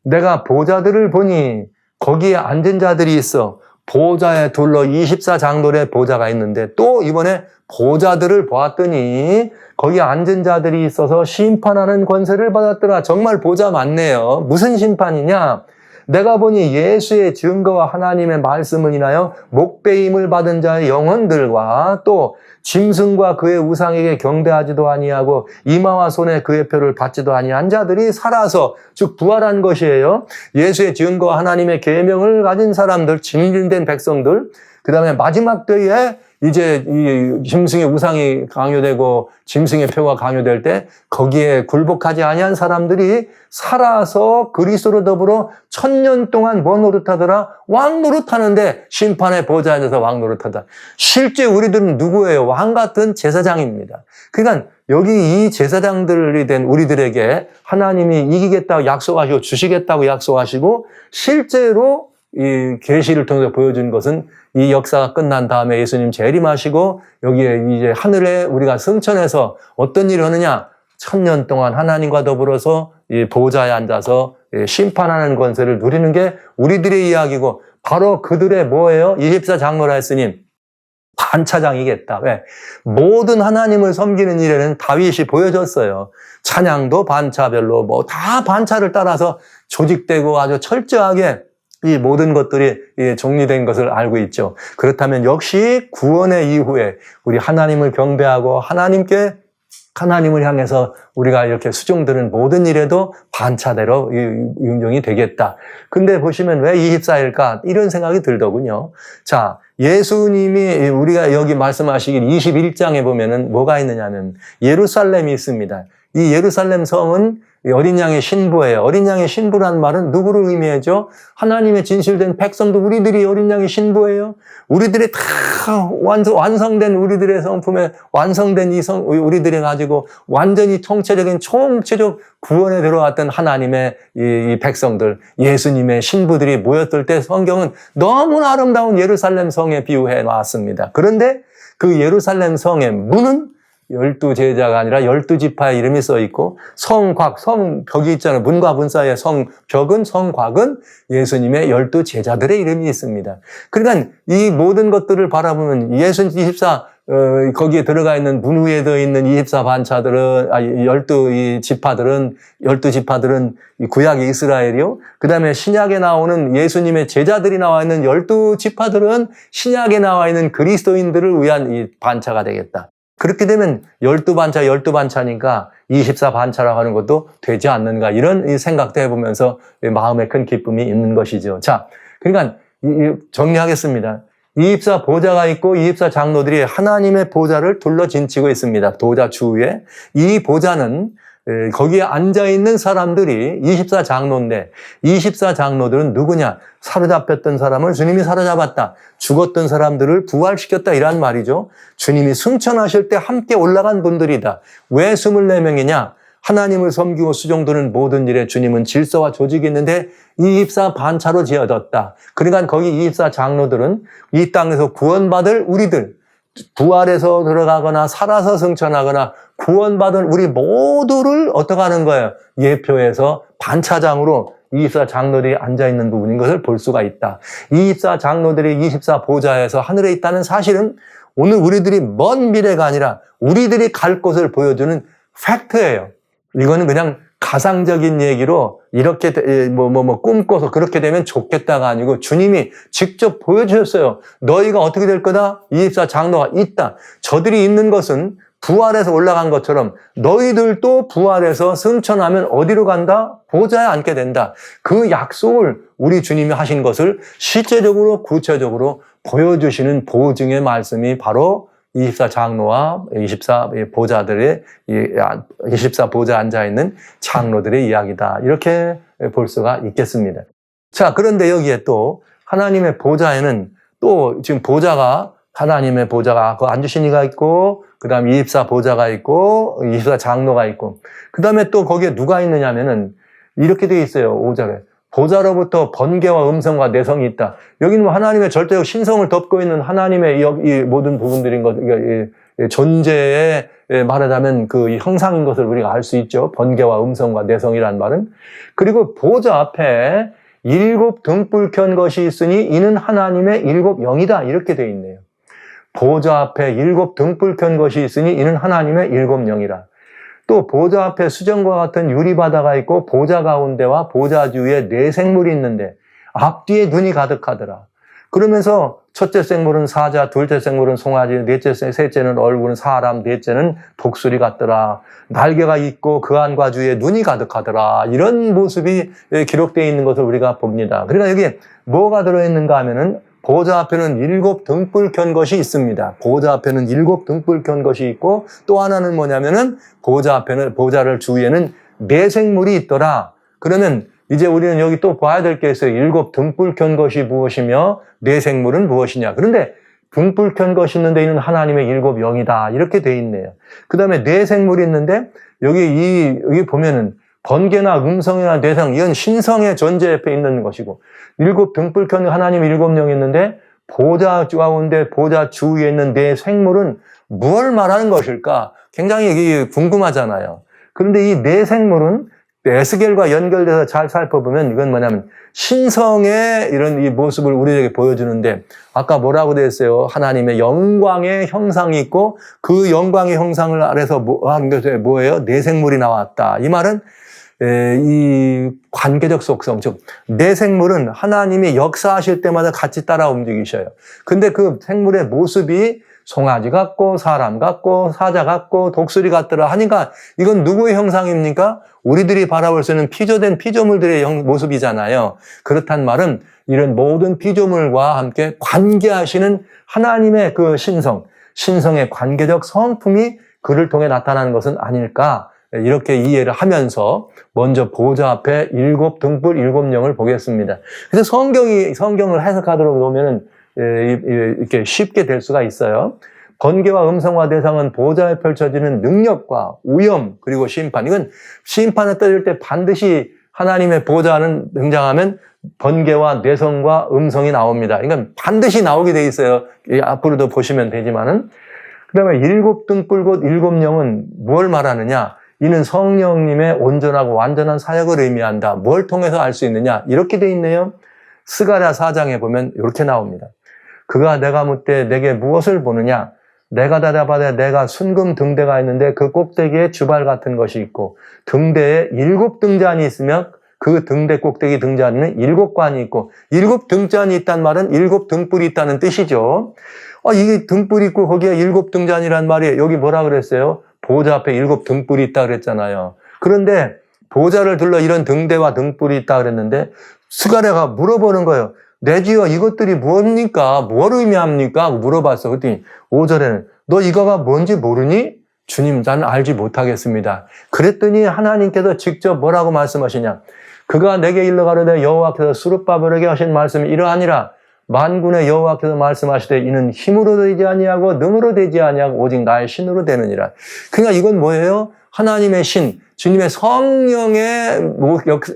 내가 보좌들을 보니 거기에 앉은 자들이 있어. 보좌에 둘러 24 장로의 보좌가 있는데 또 이번에 보좌들을 보았더니 거기에 앉은 자들이 있어서 심판하는 권세를 받았더라. 정말 보좌 맞네요. 무슨 심판이냐? 내가 보니 예수의 증거와 하나님의 말씀을 인하여 목배임을 받은 자의 영혼들과 또 짐승과 그의 우상에게 경배하지도 아니하고 이마와 손에 그의 표를 받지도 아니한 자들이 살아서 즉 부활한 것이에요. 예수의 증거와 하나님의 계명을 가진 사람들, 진실된 백성들, 그 다음에 마지막 때에 이제 이 짐승의 우상이 강요되고 짐승의 표가 강요될 때 거기에 굴복하지 아니한 사람들이 살아서 그리스도로 더불어 1000년 동안 뭐 노릇하더라? 왕 노릇하는데 심판의 보좌에 앉아서 왕 노릇하다. 실제 우리들은 누구예요? 왕 같은 제사장입니다. 그러니까 여기 이 제사장들이 된 우리들에게 하나님이 이기겠다고 약속하시고 주시겠다고 약속하시고 실제로 이 계시를 통해서 보여준 것은 이 역사가 끝난 다음에 예수님 재림하시고 여기에 이제 하늘에 우리가 승천해서 어떤 일을 하느냐? 1000년 동안 하나님과 더불어서 이 보좌에 앉아서 심판하는 권세를 누리는 게 우리들의 이야기고 바로 그들의 뭐예요? 24 장로라 했으니 반차장이겠다. 왜? 모든 하나님을 섬기는 일에는 다윗이 보여줬어요. 찬양도 반차별로 뭐 다 반차를 따라서 조직되고 아주 철저하게 이 모든 것들이 정리된 것을 알고 있죠. 그렇다면 역시 구원의 이후에 우리 하나님을 경배하고 하나님을 향해서 우리가 이렇게 수종드는 모든 일에도 반차대로 운영이 되겠다. 근데 보시면 왜 24일까? 이런 생각이 들더군요. 자, 예수님이 우리가 여기 말씀하시길 21장에 보면은 뭐가 있느냐면 예루살렘이 있습니다. 이 예루살렘 성은 이 어린 양의 신부예요. 어린 양의 신부란 말은 누구를 의미하죠? 하나님의 진실된 백성도 우리들이 어린 양의 신부예요. 우리들이 다 완성된 우리들의 성품에 완성된 우리들이 가지고 완전히 총체적 구원에 들어왔던 하나님의 이 백성들, 예수님의 신부들이 모였을 때 성경은 너무나 아름다운 예루살렘 성에 비유해 놨습니다. 그런데 그 예루살렘 성의 문은 12제자가 아니라 12지파의 이름이 써 있고 성벽이 있잖아요. 문과 문 사이의 성곽은 예수님의 12제자들의 이름이 있습니다. 그러니까 이 모든 것들을 바라보면 예수 24 거기에 들어가 있는 문 위에 더 있는 24 반차들은 12지파들은 이 구약의 이스라엘이요. 그다음에 신약에 나오는 예수님의 제자들이 나와 있는 12지파들은 신약에 나와 있는 그리스도인들을 위한 이 반차가 되겠다. 그렇게 되면 12반차니까 24반차라고 하는 것도 되지 않는가 이런 생각도 해보면서 마음에 큰 기쁨이 있는 것이죠. 자, 그러니까 정리하겠습니다. 24 보좌가 있고 24 장로들이 하나님의 보좌를 둘러 진치고 있습니다. 보좌 주위에. 이 보좌는 거기에 앉아있는 사람들이 24 장로인데 24 장로들은 누구냐? 사로잡혔던 사람을 주님이 사로잡았다. 죽었던 사람들을 부활시켰다. 이란 말이죠. 주님이 승천하실 때 함께 올라간 분들이다. 왜 24명이냐? 하나님을 섬기고 수종드는 모든 일에 주님은 질서와 조직이 있는데 24 반차로 지어졌다. 그러니까 거기 24 장로들은 이 땅에서 구원받을 우리들, 부활해서 들어가거나 살아서 승천하거나 구원받은 우리 모두를 어떻게 하는 거예요? 예표해서 반차장으로 24 장로들이 앉아있는 부분인 것을 볼 수가 있다. 24 장로들이 24 보좌에서 하늘에 있다는 사실은 오늘 우리들이 먼 미래가 아니라 우리들이 갈 곳을 보여주는 팩트예요. 이거는 그냥 가상적인 얘기로 이렇게 꿈꿔서 그렇게 되면 좋겠다가 아니고 주님이 직접 보여주셨어요. 너희가 어떻게 될 거다? 24 장로가 있다. 저들이 있는 것은 부활해서 올라간 것처럼 너희들도 부활해서 승천하면 어디로 간다? 보좌에 앉게 된다. 그 약속을 우리 주님이 하신 것을 실제적으로 구체적으로 보여주시는 보증의 말씀이 바로 24 장로와 24 보좌들의 24 보좌 앉아있는 장로들의 이야기다. 이렇게 볼 수가 있겠습니다. 자, 그런데 여기에 또 하나님의 보좌에는 또 지금 하나님의 보좌가 앉으신 이가 있고 그 다음에 24 보좌가 있고 24 장로가 있고 그 다음에 또 거기에 누가 있느냐면은 이렇게 되어 있어요. 5절에. 보좌로부터 번개와 음성과 내성이 있다. 여기는 하나님의 절대적 신성을 덮고 있는 하나님의 이 모든 부분들인 것, 존재에 말하자면 그 형상인 것을 우리가 알 수 있죠. 번개와 음성과 내성이란 말은. 그리고 보좌 앞에 7 등불 켠 것이 있으니 이는 하나님의 7 영이다. 이렇게 되어 있네요. 보좌 앞에 7 등불 켠 것이 있으니 이는 하나님의 7 영이라. 또 보좌 앞에 수정과 같은 유리바다가 있고 보좌 가운데와 보좌 주위에 4 생물이 있는데 앞뒤에 눈이 가득하더라. 그러면서 첫째 생물은 사자, 둘째 생물은 송아지, 셋째는 얼굴은 사람, 넷째는 독수리 같더라. 날개가 있고 그 안과 주위에 눈이 가득하더라. 이런 모습이 기록되어 있는 것을 우리가 봅니다. 그러니까 여기 뭐가 들어있는가 하면은 보좌 앞에는 7 등불 켠 것이 있습니다. 보좌 앞에는 7 등불 켠 것이 있고 또 하나는 뭐냐면은 보좌를 주위에는 4 생물이 있더라. 그러면 이제 우리는 여기 또 봐야 될 게 있어요. 7 등불 켠 것이 무엇이며 4 생물은 무엇이냐. 그런데 등불 켠 것이 있는데 이는 하나님의 7 영이다. 이렇게 돼 있네요. 그 다음에 4 생물이 있는데 여기 보면은 번개나 음성이나 내성, 이건 신성의 존재 옆에 있는 것이고 7 등불 켠 하나님 7 영이 있는데 보좌 가운데 보좌 주위에 있는 4 생물은 무엇을 말하는 것일까? 굉장히 궁금하잖아요. 그런데 이 4 생물은 에스겔과 연결돼서 잘 살펴보면 이건 뭐냐면 신성의 이런 이 모습을 우리에게 보여주는데 아까 뭐라고 되어 있어요? 하나님의 영광의 형상이 있고 그 영광의 형상을 아래서 하는 것에 뭐예요? 4 생물이 나왔다. 이 말은 이 관계적 속성, 즉, 4 생물은 하나님이 역사하실 때마다 같이 따라 움직이셔요. 근데 그 생물의 모습이 송아지 같고, 사람 같고, 사자 같고, 독수리 같더라 하니까 이건 누구의 형상입니까? 우리들이 바라볼 수 있는 피조된 피조물들의 모습이잖아요. 그렇단 말은 이런 모든 피조물과 함께 관계하시는 하나님의 그 신성의 관계적 성품이 그를 통해 나타나는 것은 아닐까? 이렇게 이해를 하면서 먼저 보좌 앞에 7 등불 7 영을 보겠습니다. 그래서 성경을 해석하도록 보면은 이렇게 쉽게 될 수가 있어요. 번개와 음성과 대상은 보좌에 펼쳐지는 능력과 위엄 그리고 심판. 이건 심판을 떨릴 때 반드시 하나님의 보좌는 등장하면 번개와 뇌성과 음성이 나옵니다. 그러니까 반드시 나오게 돼 있어요. 앞으로도 보시면 되지만은. 그 다음에 7 등불 곧 7 영은 뭘 말하느냐? 이는 성령님의 온전하고 완전한 사역을 의미한다. 뭘 통해서 알 수 있느냐? 이렇게 돼 있네요. 스가랴 4장에 보면 이렇게 나옵니다. 그가 내가 묻되 내게 무엇을 보느냐? 내가 대답하되 내가 순금 등대가 있는데 그 꼭대기에 주발 같은 것이 있고 등대에 7 등잔이 있으며 그 등대 꼭대기 등잔에는 7 관이 있고 7 등잔이 있단 말은 7 등불이 있다는 뜻이죠. 이게 등불이 있고 거기에 7 등잔이란 말이 여기 뭐라 그랬어요? 보좌 앞에 7 등불이 있다 그랬잖아요. 그런데 보좌를 둘러 이런 등대와 등불이 있다 그랬는데 스가랴가 물어보는 거예요. 내지여 이것들이 무엇입니까? 뭘 의미합니까? 하고 물어봤어. 그랬더니 5절에는 너 이거가 뭔지 모르니? 주님, 나는 알지 못하겠습니다. 그랬더니 하나님께서 직접 뭐라고 말씀하시냐? 그가 내게 일러 가로되 여호와께서 스룹바벨에게 하신 말씀이 이러하니라. 만군의 여호와께서 말씀하시되 이는 힘으로 되지 아니하고 능으로 되지 아니하고 오직 나의 신으로 되느니라. 그러니까 이건 뭐예요? 하나님의 신, 주님의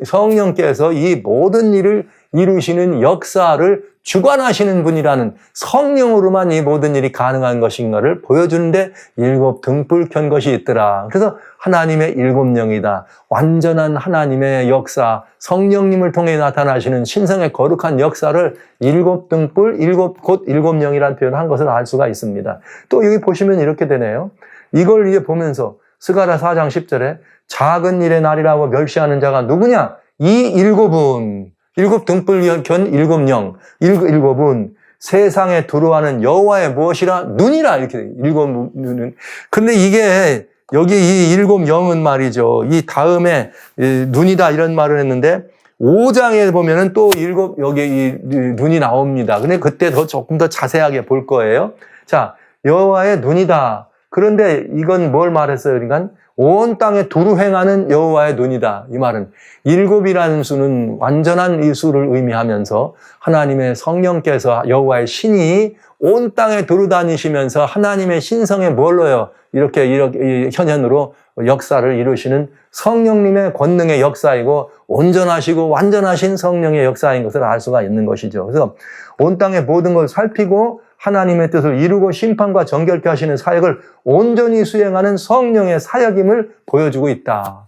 성령께서 이 모든 일을 이루시는 역사를 주관하시는 분이라는 성령으로만 이 모든 일이 가능한 것인가를 보여주는데 7 등불 켠 것이 있더라. 그래서 하나님의 7 영이다. 완전한 하나님의 역사, 성령님을 통해 나타나시는 신성의 거룩한 역사를 7 등불, 곧 7 영이라는 표현을 한 것을 알 수가 있습니다. 또 여기 보시면 이렇게 되네요. 이걸 이제 보면서 스가랴 4장 10절에 작은 일의 날이라고 멸시하는 자가 누구냐? 이 7은 7 등불 견 7 영, 7은 세상에 두루하는 여호와의 무엇이라? 눈이라 이렇게 7 눈은. 근데 이게 여기 이 7 영은 말이죠. 이 다음에 눈이다 이런 말을 했는데 5장에 보면은 또 여기 이 눈이 나옵니다. 근데 그때 조금 더 자세하게 볼 거예요. 자, 여호와의 눈이다. 그런데 이건 뭘 말했어요? 그러니까 온 땅에 두루 행하는 여호와의 눈이다. 이 말은 7이라는 수는 완전한 이 수를 의미하면서 하나님의 성령께서 여호와의 신이 온 땅에 두루 다니시면서 하나님의 신성에 뭘로요? 이렇게 현현으로 역사를 이루시는 성령님의 권능의 역사이고 온전하시고 완전하신 성령의 역사인 것을 알 수가 있는 것이죠. 그래서 온 땅의 모든 걸 살피고 하나님의 뜻을 이루고 심판과 정결케 하시는 사역을 온전히 수행하는 성령의 사역임을 보여주고 있다.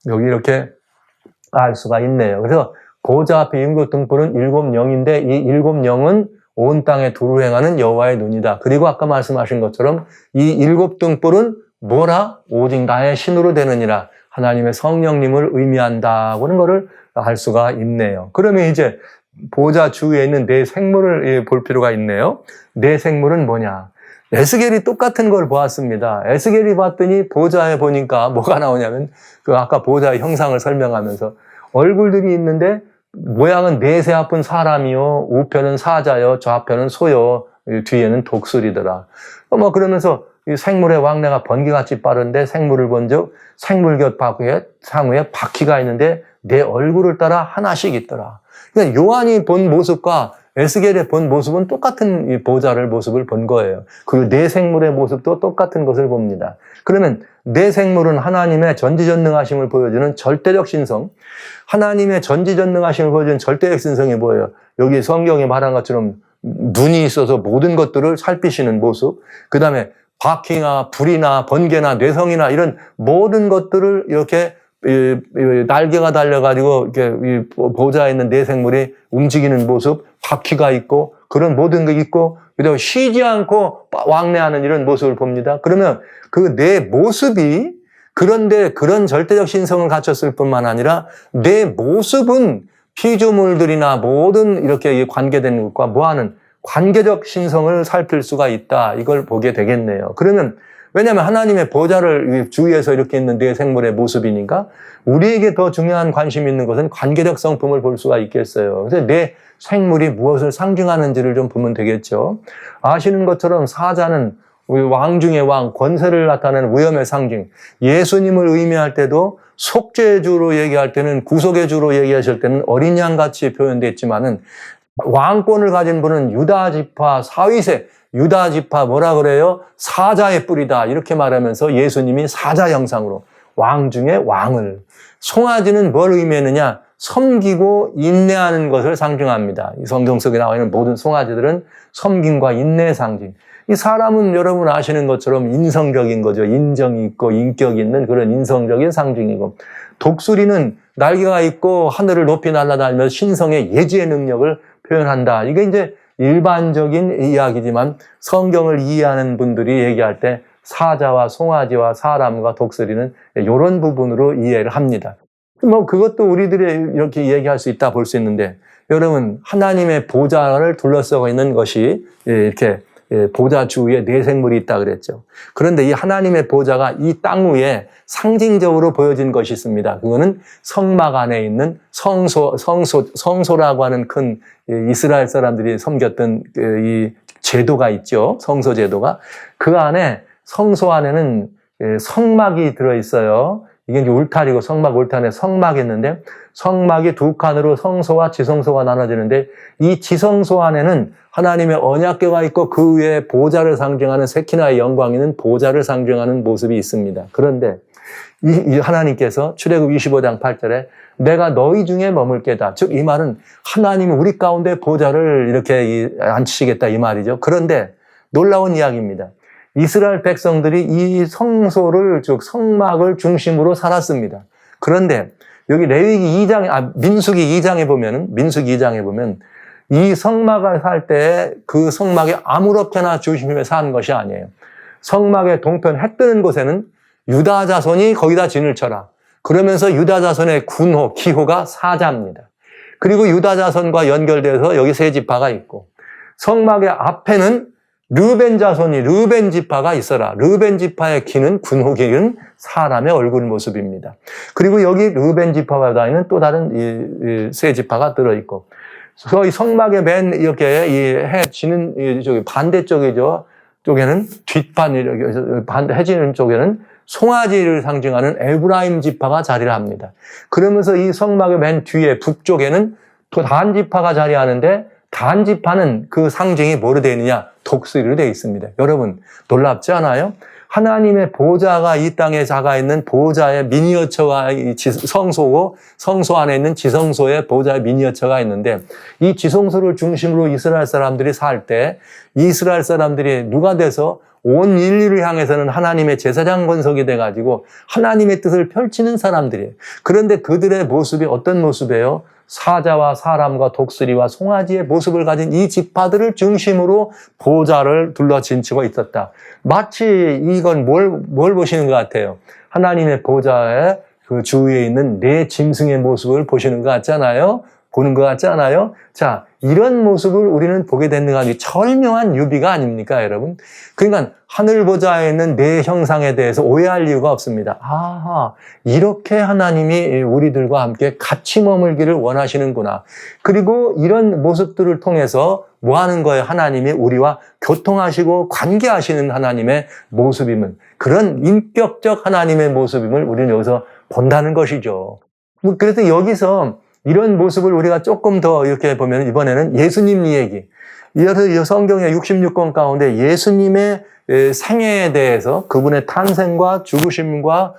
여기 이렇게 알 수가 있네요. 그래서 보좌 앞에 7 등불은 7 영인데 이 7 영은 온 땅에 두루 행하는 여호와의 눈이다. 그리고 아까 말씀하신 것처럼 이 7 등불은 뭐라? 오직 나의 신으로 되느니라. 하나님의 성령님을 의미한다고 하는 것을 알 수가 있네요. 그러면 이제 보좌 주위에 있는 네 생물을 볼 필요가 있네요. 네 생물은 뭐냐? 에스겔이 똑같은 걸 보았습니다. 에스겔이 봤더니 보좌에 보니까 뭐가 나오냐면 그 아까 보좌의 형상을 설명하면서 얼굴들이 있는데 모양은 내세 아픈 사람이요, 우편은 사자요, 좌편은 소요, 뒤에는 독수리더라. 그러면서 이 생물의 왕래가 번개같이 빠른데 생물을 본즉 생물 곁 상위에 바퀴가 있는데 내 얼굴을 따라 하나씩 있더라. 그러니까 요한이 본 모습과 에스겔의 본 모습은 똑같은 이 보좌를 모습을 본 거예요. 그리고 네 생물의 모습도 똑같은 것을 봅니다. 그러면 네 생물은 하나님의 전지전능하심을 보여주는 절대적 신성, 하나님의 전지전능하심을 보여주는 절대적 신성이 뭐예요? 여기 성경에 말한 것처럼 눈이 있어서 모든 것들을 살피시는 모습, 그 다음에 바퀴나 불이나 번개나 뇌성이나 이런 모든 것들을 이렇게 날개가 달려가지고 이렇게 보좌에 있는 네 생물이 움직이는 모습, 바퀴가 있고 그런 모든 게 있고 그다음에 쉬지 않고 왕래하는 이런 모습을 봅니다. 그러면 그 네 모습이 그런데 그런 절대적 신성을 갖췄을 뿐만 아니라 내 모습은 피조물들이나 모든 이렇게 관계된 것과 뭐하는 관계적 신성을 살필 수가 있다. 이걸 보게 되겠네요. 그러면 왜냐하면 하나님의 보좌를 주위에서 이렇게 있는 네 생물의 모습이니까 우리에게 더 중요한 관심 있는 것은 관계적 성품을 볼 수가 있겠어요. 그래서 네 생물이 무엇을 상징하는지를 좀 보면 되겠죠. 아시는 것처럼 사자는 왕 중의 왕, 권세를 나타내는 위엄의 상징. 예수님을 의미할 때도 속죄의 주로 얘기할 때는, 구속의 주로 얘기하실 때는 어린 양같이 표현됐지만은, 왕권을 가진 분은 유다 지파 사위세, 유다 지파 뭐라 그래요? 사자의 뿌리다. 이렇게 말하면서 예수님이 사자 형상으로 왕 중에 왕을. 송아지는 뭘 의미하느냐? 섬기고 인내하는 것을 상징합니다. 이 성경 속에 나와 있는 모든 송아지들은 섬김과 인내의 상징. 이 사람은 여러분 아시는 것처럼 인성적인 거죠. 인정이 있고 인격이 있는 그런 인성적인 상징이고, 독수리는 날개가 있고 하늘을 높이 날아다니면서 신성의 예지의 능력을 표현한다. 이게 이제 일반적인 이야기지만 성경을 이해하는 분들이 얘기할 때 사자와 송아지와 사람과 독수리는 이런 부분으로 이해를 합니다. 뭐 그것도 우리들이 이렇게 얘기할 수 있다 볼 수 있는데, 여러분 하나님의 보좌를 둘러싸고 있는 것이 이렇게 보좌 주위에 네 생물이 있다 그랬죠. 그런데 이 하나님의 보좌가 이 땅 위에 상징적으로 보여진 것이 있습니다. 그거는 성막 안에 있는 성소라고 하는 큰 이스라엘 사람들이 섬겼던 이 제도가 있죠. 성소 제도가. 그 안에 성소 안에는 성막이 들어있어요. 이게 이제 울타리고 성막 울타리에 성막이 있는데, 성막이 두 칸으로 성소와 지성소가 나눠지는데, 이 지성소 안에는 하나님의 언약궤가 있고 그 위에 보좌를 상징하는 세키나의 영광이 있는 보좌를 상징하는 모습이 있습니다. 그런데 이 하나님께서 출애굽 25장 8절에 내가 너희 중에 머물게다. 즉 이 말은 하나님이 우리 가운데 보좌를 이렇게 앉히시겠다 이 말이죠. 그런데 놀라운 이야기입니다. 이스라엘 백성들이 이 성소를, 즉 성막을 중심으로 살았습니다. 그런데 여기 민수기 2장에 보면 이 성막을 살 때 그 성막에 아무렇게나 중심에 산 것이 아니에요. 성막의 동편 해 뜨는 곳에는 유다 자손이 거기다 진을 쳐라. 그러면서 유다 자손의 군호, 기호가 사자입니다. 그리고 유다 자손과 연결돼서 여기 세 지파가 있고, 성막의 앞에는 르벤 자손이 르벤 지파가 있어라. 르벤 지파의 기는, 군호기는 사람의 얼굴 모습입니다. 그리고 여기 르벤 지파와 다니는 또 다른 세 지파가 들어있고, 이 성막의 맨 이렇게 해 지는 저기 반대쪽이죠. 쪽에는 뒷판 해 지는 쪽에는 송아지를 상징하는 에브라임 지파가 자리를 합니다. 그러면서 이 성막의 맨 뒤에 북쪽에는 또 단 지파가 자리하는데, 단 지파는 그 상징이 뭐로 되어 있느냐? 독수리로 되어 있습니다. 여러분 놀랍지 않아요? 하나님의 보좌가 이 땅에 자가 있는 보좌의 미니어처가 성소고, 성소 안에 있는 지성소의 보좌의 미니어처가 있는데, 이 지성소를 중심으로 이스라엘 사람들이 살 때 이스라엘 사람들이 누가 돼서 온 인류를 향해서는 하나님의 제사장 권석이 돼가지고 하나님의 뜻을 펼치는 사람들이에요. 그런데 그들의 모습이 어떤 모습이에요? 사자와 사람과 독수리와 송아지의 모습을 가진 이 지파들을 중심으로 보좌를 둘러 진치고 있었다. 마치 이건 뭘 보시는 것 같아요? 하나님의 보좌의 그 주위에 있는 네 짐승의 모습을 보시는 것 같잖아요? 보는 것 같지 않아요? 자, 이런 모습을 우리는 보게 되는 것이 절묘한 유비가 아닙니까, 여러분? 그러니까 하늘 보좌에 있는 내 형상에 대해서 오해할 이유가 없습니다. 아하, 이렇게 하나님이 우리들과 함께 같이 머물기를 원하시는구나. 그리고 이런 모습들을 통해서 뭐 하는 거예요? 하나님이 우리와 교통하시고 관계하시는 하나님의 모습임을, 그런 인격적 하나님의 모습임을 우리는 여기서 본다는 것이죠. 그래서 여기서 이런 모습을 우리가 조금 더 이렇게 보면, 이번에는 예수님 이야기. 이어서 성경의 66권 가운데 예수님의 생애에 대해서, 그분의 탄생과 죽으심과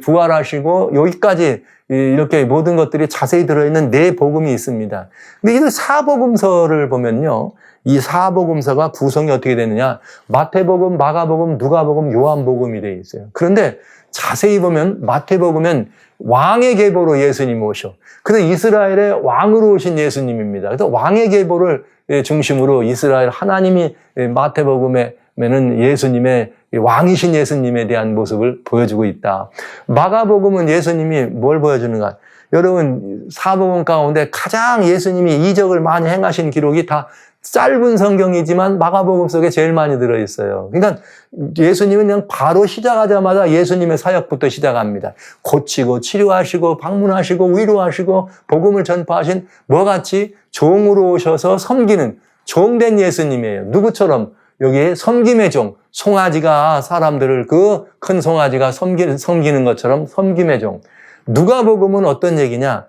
부활하시고 여기까지 이렇게 모든 것들이 자세히 들어있는 네 복음이 있습니다. 근데 이 사복음서를 보면요, 이 사복음서가 구성이 어떻게 되느냐? 마태복음, 마가복음, 누가복음, 요한복음이 되어 있어요. 그런데 자세히 보면 마태복음은 왕의 계보로 예수님이 오셔. 그래서 이스라엘의 왕으로 오신 예수님입니다. 그래서 왕의 계보를 중심으로 이스라엘 하나님이 마태복음에는 예수님의 왕이신 예수님에 대한 모습을 보여주고 있다. 마가복음은 예수님이 뭘 보여주는가? 여러분 사복음 가운데 가장 예수님이 이적을 많이 행하신 기록이 다 짧은 성경이지만 마가복음 속에 제일 많이 들어있어요. 그러니까 예수님은 그냥 바로 시작하자마자 예수님의 사역부터 시작합니다. 고치고 치료하시고 방문하시고 위로하시고 복음을 전파하신 뭐같이 종으로 오셔서 섬기는 종된 예수님이에요. 누구처럼? 여기 섬김의 종, 송아지가 사람들을 그 큰 송아지가 섬기는 것처럼 섬김의 종. 누가복음은 어떤 얘기냐?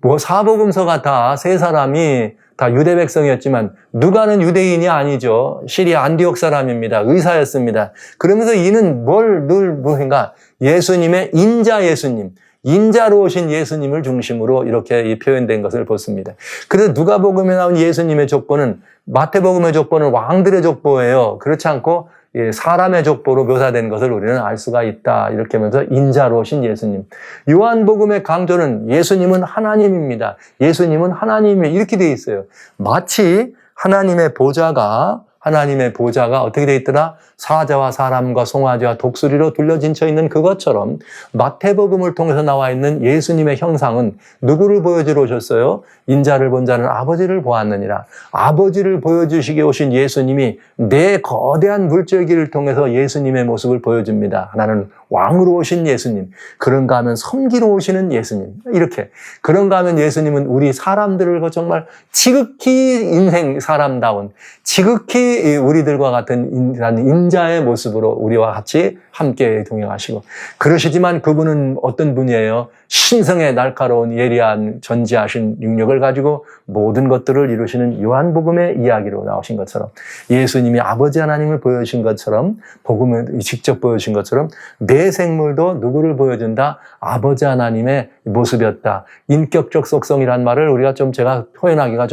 뭐 사복음서가 다 세 사람이 다 유대 백성이었지만 누가는 유대인이 아니죠. 시리아 안디옥 사람입니다. 의사였습니다. 그러면서 이는 뭘 늘 뭐인가? 예수님의 인자 예수님. 인자로 오신 예수님을 중심으로 이렇게 표현된 것을 보습니다. 그래서 누가복음에 나온 예수님의 족보는 마태복음의 족보는 왕들의 족보예요. 그렇지 않고 사람의 족보로 묘사된 것을 우리는 알 수가 있다. 이렇게 하면서 인자로 오신 예수님. 요한복음의 강조는 예수님은 하나님입니다. 예수님은 하나님이 이렇게 되어 있어요. 마치 하나님의 보좌가 어떻게 되어 있더라? 사자와 사람과 송아지와 독수리로 둘러진쳐 있는 그것처럼 마태복음을 통해서 나와 있는 예수님의 형상은 누구를 보여주러 오셨어요? 인자를 본 자는 아버지를 보았느니라. 아버지를 보여주시게 오신 예수님이 내 거대한 물줄기를 통해서 예수님의 모습을 보여줍니다. 하나는 왕으로 오신 예수님, 그런가 하면 섬기러 오시는 예수님, 이렇게. 그런가 하면 예수님은 우리 사람들을 정말 지극히 인생 사람다운, 지극히 우리들과 같은 인자의 모습으로 우리와 같이 함께 동행하시고, 그러시지만 그분은 어떤 분이에요? 신성의 날카로운 예리한 전지하신 능력을 가지고 모든 것들을 이루시는 요한복음의 이야기로 나오신 것처럼, 예수님이 아버지 하나님을 보여주신 것처럼, 복음을 직접 보여주신 것처럼 내 생물도 누구를 보여준다? 아버지 하나님의 모습이었다. 인격적 속성이란 말을 우리가 제가 표현하기가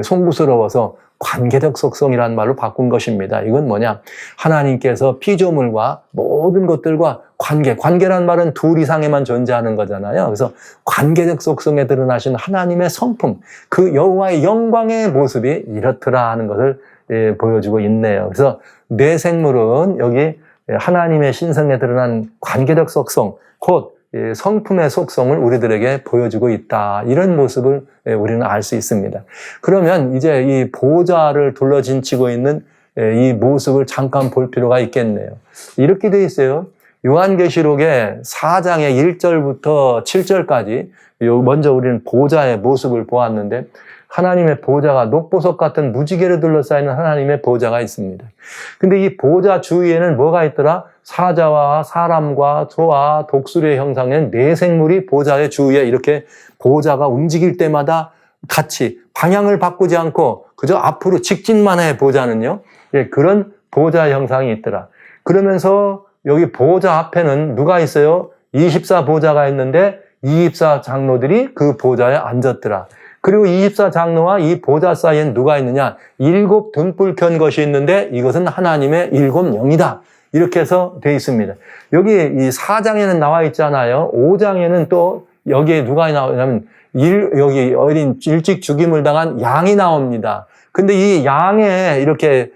송구스러워서 관계적 속성이란 말로 바꾼 것입니다. 이건 뭐냐? 하나님께서 피조물과 모든 것들과 관계란 말은 둘 이상에만 존재하는 거잖아요. 그래서 관계적 속성에 드러나신 하나님의 성품, 그 여호와의 영광의 모습이 이렇더라 하는 것을 보여주고 있네요. 그래서 내 생물은 여기 하나님의 신성에 드러난 관계적 속성, 곧 성품의 속성을 우리들에게 보여주고 있다. 이런 모습을 우리는 알 수 있습니다. 그러면 이제 이 보좌를 둘러진치고 있는 이 모습을 잠깐 볼 필요가 있겠네요. 이렇게 돼 있어요. 요한계시록의 4장의 1절부터 7절까지 먼저 우리는 보좌의 모습을 보았는데, 하나님의 보좌가 녹보석 같은 무지개를 둘러싸이는 하나님의 보좌가 있습니다. 근데 이 보좌 주위에는 뭐가 있더라? 사자와 사람과 소와 독수리의 형상인 네 생물이 보좌의 주위에 이렇게 보좌가 움직일 때마다 같이 방향을 바꾸지 않고 그저 앞으로 직진만 해. 보좌는요. 그런 보좌 형상이 있더라. 그러면서 여기 보좌 앞에는 누가 있어요? 24보좌가 있는데 24 장로들이 그 보좌에 앉았더라. 그리고 24 장로와 이 보좌 사이엔 누가 있느냐? 7 등불 켠 것이 있는데 이것은 하나님의 7 영이다. 이렇게 해서 되어 있습니다. 여기 이 4장에는 나와 있잖아요. 5장에는 또 여기에 누가 나오냐면 여기 어린 일찍 죽임을 당한 양이 나옵니다. 근데 이 양에 이렇게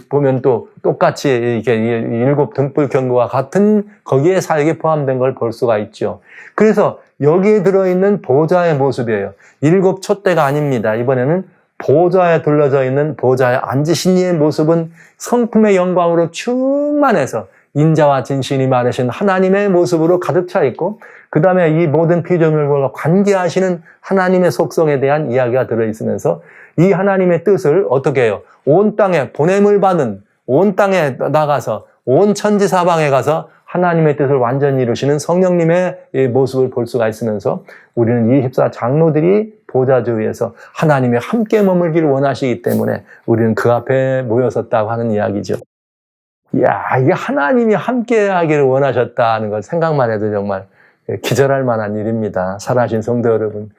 보면 또 똑같이 이렇게 7 등불 켠 것과 같은 거기에 사역이 포함된 걸 볼 수가 있죠. 그래서 여기에 들어있는 보좌의 모습이에요. 7 촛대가 아닙니다. 이번에는 보좌에 둘러져 있는 보좌에 앉으신 이의 모습은 성품의 영광으로 충만해서 인자와 진실이 많으신 하나님의 모습으로 가득 차 있고, 그 다음에 이 모든 피조물과 관계하시는 하나님의 속성에 대한 이야기가 들어있으면서 이 하나님의 뜻을 어떻게 해요? 온 땅에 보냄을 받은, 온 땅에 나가서 온 천지 사방에 가서 하나님의 뜻을 완전히 이루시는 성령님의 모습을 볼 수가 있으면서 우리는 24 장로들이 보좌 주위에서 하나님이 함께 머물기를 원하시기 때문에 우리는 그 앞에 모였었다고 하는 이야기죠. 이야, 이게 하나님이 함께 하기를 원하셨다는 걸 생각만 해도 정말 기절할 만한 일입니다. 살아계신 성도 여러분,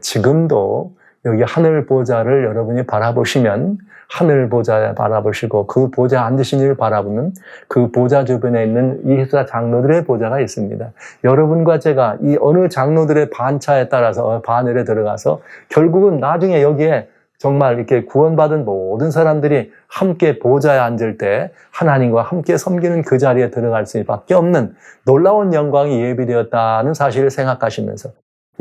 지금도 여기 하늘 보좌를 여러분이 바라보시면 하늘 보좌에 바라보시고 그 보좌 앉으신 이를 바라보면 그 보좌 주변에 있는 24 장로들의 보좌가 있습니다. 여러분과 제가 이 어느 장로들의 반차에 따라서 바늘에 들어가서 결국은 나중에 여기에 정말 이렇게 구원받은 모든 사람들이 함께 보좌에 앉을 때 하나님과 함께 섬기는 그 자리에 들어갈 수밖에 없는 놀라운 영광이 예비되었다는 사실을 생각하시면서,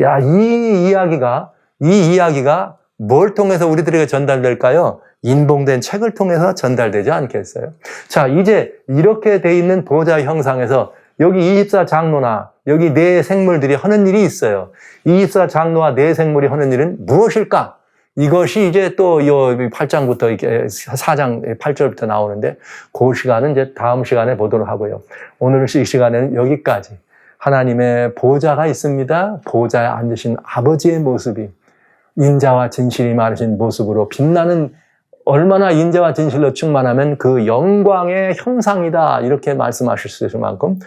야, 이 이야기가 뭘 통해서 우리들에게 전달될까요? 인봉된 책을 통해서 전달되지 않겠어요? 자, 이제 이렇게 돼 있는 보좌 형상에서 여기 24 장로나 여기 네 생물들이 하는 일이 있어요. 24 장로와 네 생물이 하는 일은 무엇일까? 이것이 이제 또 요 8장부터 이게 4장 8절부터 나오는데 그 시간은 이제 다음 시간에 보도록 하고요. 오늘 이 시간에는 여기까지. 하나님의 보좌가 있습니다. 보좌에 앉으신 아버지의 모습이 인자와 진실이 많으신 모습으로 빛나는, 얼마나 인자와 진실로 충만하면 그 영광의 형상이다, 이렇게 말씀하실 수 있을 만큼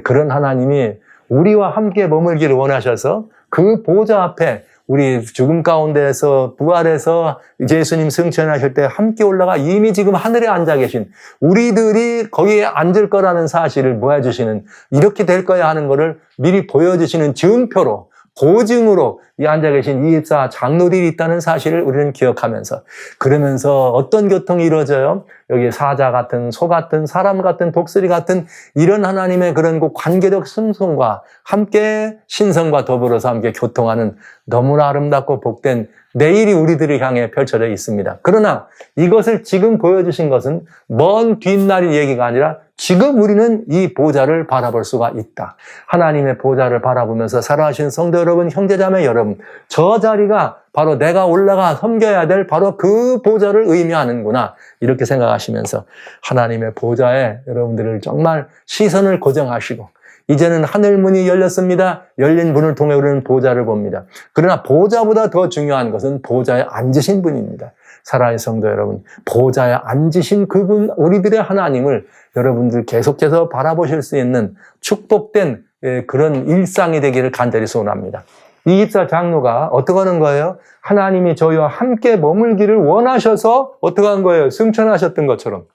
그런 하나님이 우리와 함께 머물기를 원하셔서 그 보좌 앞에 우리 죽음 가운데에서 부활해서 예수님 승천하실 때 함께 올라가 이미 지금 하늘에 앉아 계신 우리들이 거기에 앉을 거라는 사실을 보여주시는, 이렇게 될 거야 하는 것을 미리 보여주시는 증표로, 보증으로 이 앉아 계신 24 장로들이 있다는 사실을 우리는 기억하면서, 그러면서 어떤 교통이 이루어져요? 여기 사자 같은, 소 같은, 사람 같은, 독수리 같은 이런 하나님의 그런 그 관계적 승성과 함께 신성과 더불어서 함께 교통하는 너무나 아름답고 복된 내일이 우리들을 향해 펼쳐져 있습니다. 그러나 이것을 지금 보여주신 것은 먼 뒷날의 얘기가 아니라 지금 우리는 이 보좌를 바라볼 수가 있다. 하나님의 보좌를 바라보면서 살아가신 성도 여러분, 형제자매 여러분, 저 자리가 바로 내가 올라가 섬겨야 될 바로 그 보좌를 의미하는구나, 이렇게 생각하시면서 하나님의 보좌에 여러분들을 정말 시선을 고정하시고, 이제는 하늘 문이 열렸습니다. 열린 문을 통해 우리는 보좌를 봅니다. 그러나 보좌보다 더 중요한 것은 보좌에 앉으신 분입니다. 사랑하는 성도 여러분, 보좌에 앉으신 그분, 우리들의 하나님을 여러분들 계속해서 바라보실 수 있는 축복된 그런 일상이 되기를 간절히 소원합니다. 24 장로가 어떻게 하는 거예요? 하나님이 저희와 함께 머물기를 원하셔서 어떻게 한 거예요? 승천하셨던 것처럼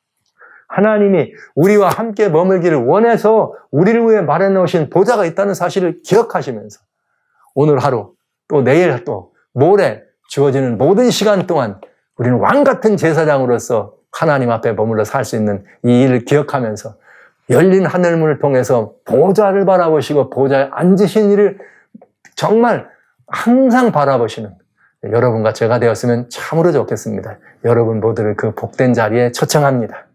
하나님이 우리와 함께 머물기를 원해서 우리를 위해 마련해 놓으신 보좌가 있다는 사실을 기억하시면서 오늘 하루, 또 내일, 또 모레 주어지는 모든 시간 동안 우리는 왕같은 제사장으로서 하나님 앞에 머물러 살 수 있는 이 일을 기억하면서 열린 하늘문을 통해서 보좌를 바라보시고 보좌에 앉으신 이를 정말 항상 바라보시는 여러분과 제가 되었으면 참으로 좋겠습니다. 여러분 모두를 그 복된 자리에 초청합니다.